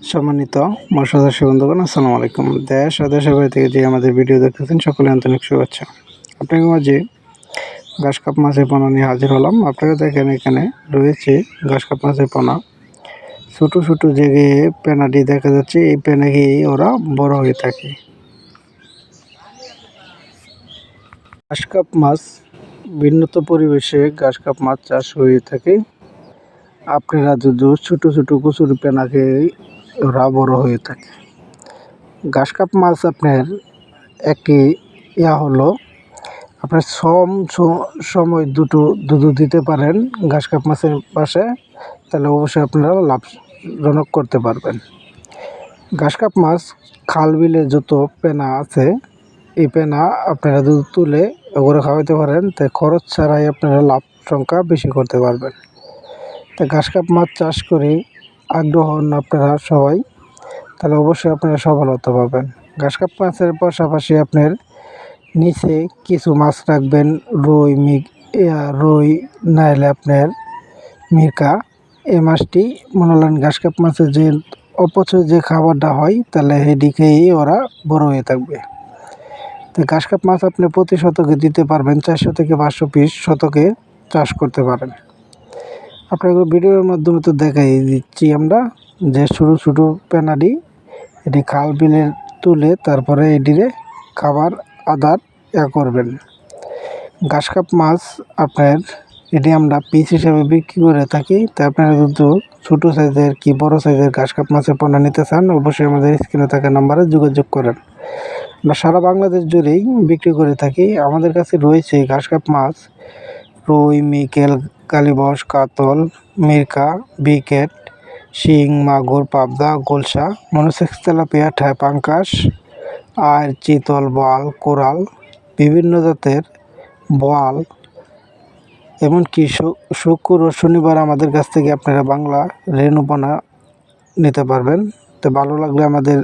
সম্মানিত মৎস্যচাষী বন্ধুগণ, আসসালামু আলাইকুম। দেশ ও দেশের বাইরে থেকে যে আমাদের ভিডিও দেখতেছেন সকলে আন্তরিক শুভেচ্ছা। আপনাদের মাঝে ঘাসকাপ মাছের পোনা নিয়ে হাজির হলাম। আপনারা দেখেন এখানে রয়েছে ঘাসকাপ মাছের পোনা। ছোটো ছোটো জেগে পেনাটি দেখা যাচ্ছে, এই পেনাকে ওরা বড় হয়ে থাকে। ঘাসকাপ মাছ ভিন্নত পরিবেশে ঘাসকাপ মাছ চাষ হয়ে থাকে। আপনারা যদি ছোটো ছোটো কচুরি পেনাকে ওরা বড় হয়ে থাকে। ঘাসকাপ মাছ আপনার একটি হলো আপনার সময় দুটো দিতে পারেন ঘাসকাপ মাছের পাশে, তাহলে অবশ্যই আপনারা লাভজনক করতে পারবেন। ঘাসকাপ মাছ খাল বিলে যত পেনা আছে, এই পেনা আপনারা যদি তুলে ওগুলো খাওয়াতে পারেন, তাই খরচ ছাড়াই আপনারা লাভ সংখ্যা বেশি করতে পারবেন। তাই ঘাসকাপ মাছ চাষ করে আগ্রহ হন আপনারা সবাই, তাহলে অবশ্যই আপনারা সফলতা পাবেন। ঘাসকাপ মাছের পাশাপাশি আপনার নিচে কিছু মাছ রাখবেন, রুই নাইলে আপনার মিরকা। এই মাছটি মনে হলেন ঘাসকাপ মাছের যে অপচয় যে খাবারটা হয়, তাহলে সেদিকেই ওরা বড় হয়ে থাকবে। তো ঘাসকাপ মাছ আপনি প্রতি শতকে দিতে পারবেন 400 থেকে 500 পিস শতকে চাষ করতে পারেন। আপনাকে ভিডিওর মাধ্যমে তো দেখাই দিচ্ছি আমরা যে ছোটো ছোটো পেনাডি এটি খাল বিলে তুলে তারপরে এটিরে খাবার আদার করবেন। ঘাসকাপ মাছ আপনার এটি আমরা পিস হিসাবে বিক্রি করে থাকি। তাই আপনারা যদি ছোটো সাইজের কি বড় সাইজের ঘাসকাপ মাছের পোনা নিতে চান, অবশ্যই আমাদের স্ক্রিনে থাকা নাম্বারে যোগাযোগ করেন। আমরা সারা বাংলাদেশ জুড়েই বিক্রি করে থাকি। আমাদের কাছে রয়েছে ঘাসকাপ মাছ, রুই, মৃগেল, কালীবাউস, কাতল, মিরকা, বিকেট, শিং, মাগুর, পাবদা, গোলসা, মনোসেক্স, তেলাপিয়া, ঠ্যাঁ, পাঙ্কাশ, আর চিতল, বোয়াল, কোরাল, বিভিন্ন জাতের বোয়াল, এমনকি শুক্র ও শনিবার আমাদের কাছ থেকে আপনারা বাংলা রেণু পোনা নিতে পারবেন। তো ভালো লাগলে আমাদের